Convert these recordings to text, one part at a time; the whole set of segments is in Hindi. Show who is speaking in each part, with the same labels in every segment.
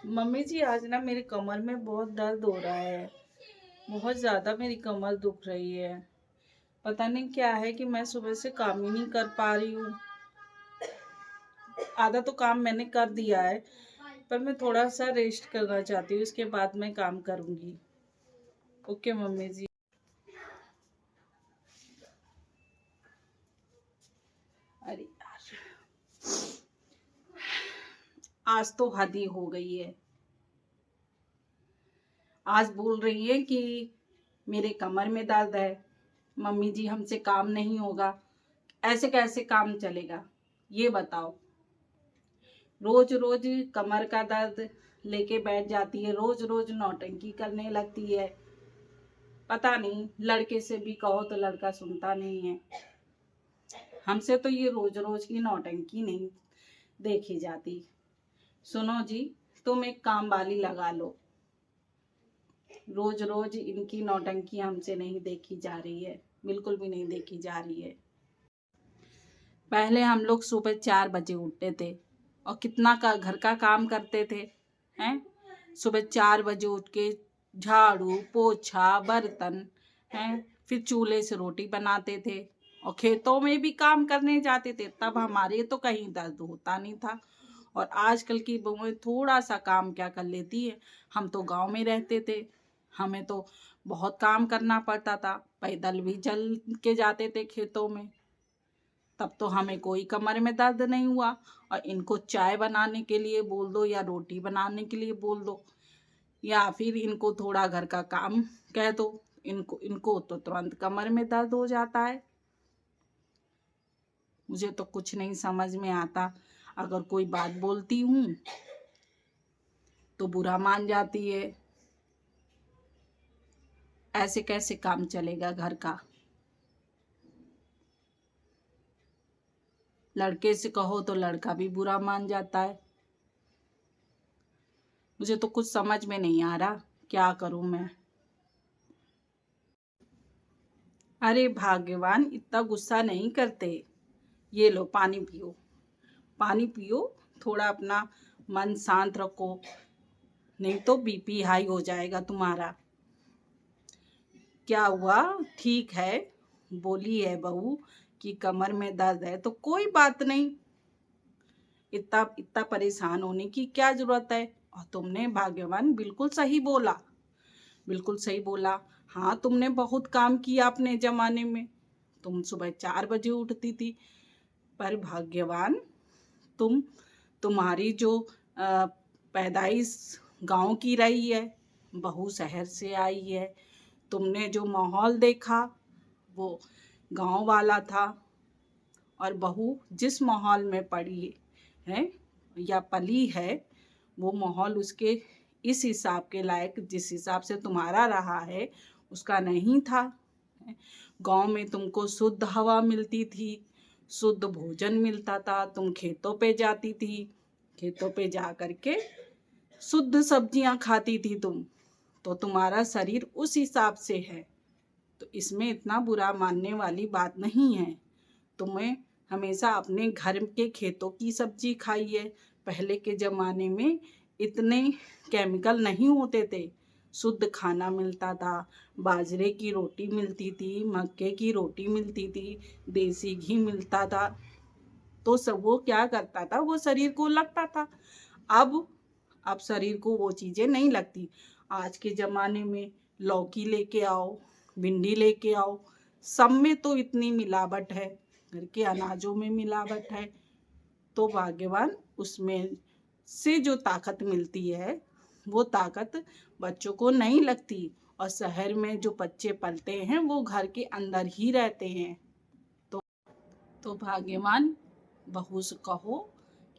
Speaker 1: मम्मी जी आज ना मेरी कमर में बहुत दर्द हो रहा है। बहुत ज़्यादा मेरी कमर दुख रही है। पता नहीं क्या है कि मैं सुबह से काम ही नहीं कर पा रही हूँ। आधा तो काम मैंने कर दिया है, पर मैं थोड़ा सा रेस्ट करना चाहती हूँ। इसके बाद मैं काम करूँगी। ओके मम्मी जी। अरे यार, आज तो हद ही हो गई है। आज बोल रही है कि मेरे कमर में दर्द है, मम्मी जी हमसे काम नहीं होगा। ऐसे कैसे काम चलेगा, ये बताओ। रोज रोज कमर का दर्द लेके बैठ जाती है, रोज रोज नौटंकी करने लगती है। पता नहीं, लड़के से भी कहो तो लड़का सुनता नहीं है। हमसे तो ये रोज रोज की नौटंकी नहीं देखी जाती। सुनो जी, तुम एक काम वाली लगा लो। रोज रोज इनकी नौटंकी हमसे नहीं देखी जा रही है, बिल्कुल भी नहीं देखी जा रही है। पहले हम लोग सुबह 4 बजे उठते थे और कितना का घर का काम करते थे। हैं, सुबह 4 बजे उठ के झाड़ू पोछा बर्तन, हैं, फिर चूल्हे से रोटी बनाते थे और खेतों में भी काम करने जाते थे। तब हमारे तो कहीं दर्द होता नहीं था। और आजकल की बहुएं थोड़ा सा काम क्या कर लेती है। हम तो गांव में रहते थे, हमें तो बहुत काम करना पड़ता था, पैदल भी चल के जाते थे खेतों में। तब तो हमें कोई कमर में दर्द नहीं हुआ। और इनको चाय बनाने के लिए बोल दो या रोटी बनाने के लिए बोल दो या फिर इनको थोड़ा घर का काम कह दो, इनको इनको तो तुरंत कमर में दर्द हो जाता है। मुझे तो कुछ नहीं समझ में आता। अगर कोई बात बोलती हूँ तो बुरा मान जाती है। ऐसे कैसे काम चलेगा घर का। लड़के से कहो तो लड़का भी बुरा मान जाता है। मुझे तो कुछ समझ में नहीं आ रहा, क्या करूं मैं। अरे भाग्यवान, इतना गुस्सा नहीं करते। ये लो पानी पियो, पानी पियो। थोड़ा अपना मन शांत रखो, नहीं तो बीपी हाई हो जाएगा तुम्हारा। क्या हुआ, ठीक है। बोली है बहू कि कमर में दर्द है तो कोई बात नहीं। इतना इतना परेशान होने की क्या जरूरत है। और तुमने भाग्यवान बिल्कुल सही बोला, बिल्कुल सही बोला। हाँ, तुमने बहुत काम किया अपने जमाने में। तुम सुबह 4 बजे उठती थी। पर भाग्यवान, तुम तुम्हारी जो पैदाइश गांव की रही है, बहू शहर से आई है। तुमने जो माहौल देखा वो गांव वाला था। और बहू जिस माहौल में पड़ी है या पली है, वो माहौल उसके इस हिसाब के लायक जिस हिसाब से तुम्हारा रहा है उसका नहीं था। गांव में तुमको शुद्ध हवा मिलती थी, शुद्ध भोजन मिलता था। तुम खेतों पे जाती थी, खेतों पे जा करके शुद्ध सब्जियां खाती थी तुम। तो तुम्हारा शरीर उस हिसाब से है, तो इसमें इतना बुरा मानने वाली बात नहीं है। तुम्हें हमेशा अपने घर के खेतों की सब्जी खाई है। पहले के ज़माने में इतने केमिकल नहीं होते थे, शुद्ध खाना मिलता था। बाजरे की रोटी मिलती थी, मक्के की रोटी मिलती थी, देसी घी मिलता था। तो सब वो क्या करता था, वो शरीर को लगता था। अब शरीर को वो चीज़ें नहीं लगती। आज के ज़माने में लौकी लेके आओ, भिंडी लेके आओ, सब में तो इतनी मिलावट है, घर के अनाजों में मिलावट है। तो भाग्यवान, उसमें से जो ताकत मिलती है वो ताकत बच्चों को नहीं लगती। और शहर में जो बच्चे पलते हैं वो घर के अंदर ही रहते हैं। तो भाग्यवान, बहू से कहो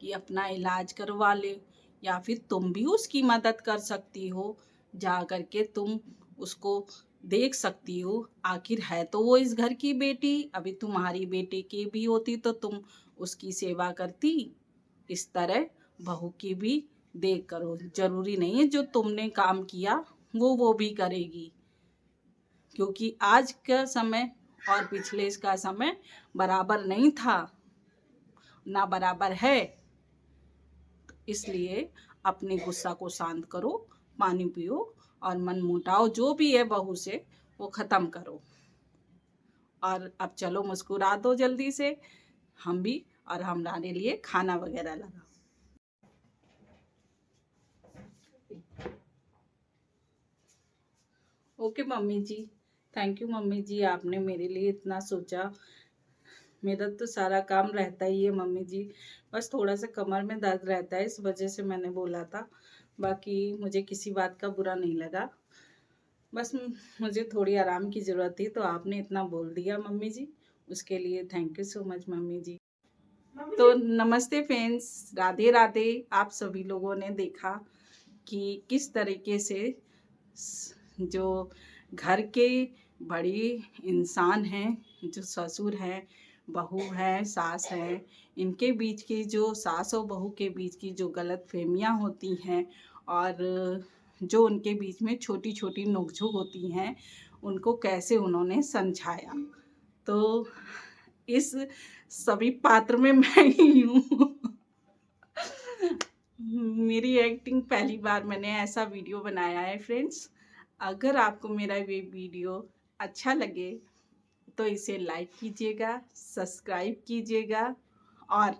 Speaker 1: कि अपना इलाज करवा ले, या फिर तुम भी उसकी मदद कर सकती हो। जा करके तुम उसको देख सकती हो। आखिर है तो वो इस घर की बेटी। अभी तुम्हारी बेटी की भी होती तो तुम उसकी सेवा करती। इस तरह बहू की भी देख करो। जरूरी नहीं है जो तुमने काम किया वो भी करेगी। क्योंकि आज का समय और पिछले का समय बराबर नहीं था, ना बराबर है। इसलिए अपने गुस्सा को शांत करो, पानी पियो और मनमुटाव जो भी है बहू से वो ख़त्म करो। और अब चलो मुस्कुरा दो जल्दी से हम भी, और हमारे लिए खाना वगैरह लगाओ। Okay mummy ji, thank you mummy ji, आपने मेरे लिए इतना सोचा। मेरा तो सारा काम रहता ही है मम्मी जी, बस थोड़ा सा कमर में दर्द रहता है, इस वजह से मैंने बोला था। बाकी मुझे किसी बात का बुरा नहीं लगा, बस मुझे थोड़ी आराम की ज़रूरत थी, तो आपने इतना बोल दिया मम्मी जी, उसके लिए thank you so much mummy ji. तो नमस्ते फ्रेंड्स, राधे राधे। आप सभी लोगों ने देखा कि किस तरीके से जो घर के बड़ी इंसान हैं, जो ससुर हैं, बहू हैं, सास हैं, इनके बीच की जो सास और बहू के बीच की जो गलतफहमियां होती हैं और जो उनके बीच में छोटी छोटी नोकझोंक होती हैं, उनको कैसे उन्होंने समझाया। तो इस सभी पात्र में मैं ही हूँ। मेरी एक्टिंग पहली बार मैंने ऐसा वीडियो बनाया है फ्रेंड्स। अगर आपको मेरा ये वीडियो अच्छा लगे तो इसे लाइक कीजिएगा, सब्सक्राइब कीजिएगा, और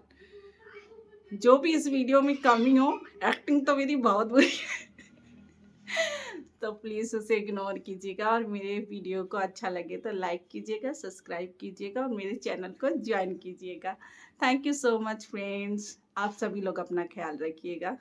Speaker 1: जो भी इस वीडियो में कमी हो, एक्टिंग तो मेरी बहुत बुरी है, तो प्लीज़ उसे इग्नोर कीजिएगा, और मेरे वीडियो को अच्छा लगे तो लाइक कीजिएगा, सब्सक्राइब कीजिएगा और मेरे चैनल को ज्वाइन कीजिएगा। Thank you so much friends, आप सभी लोग अपना ख्याल रखिएगा।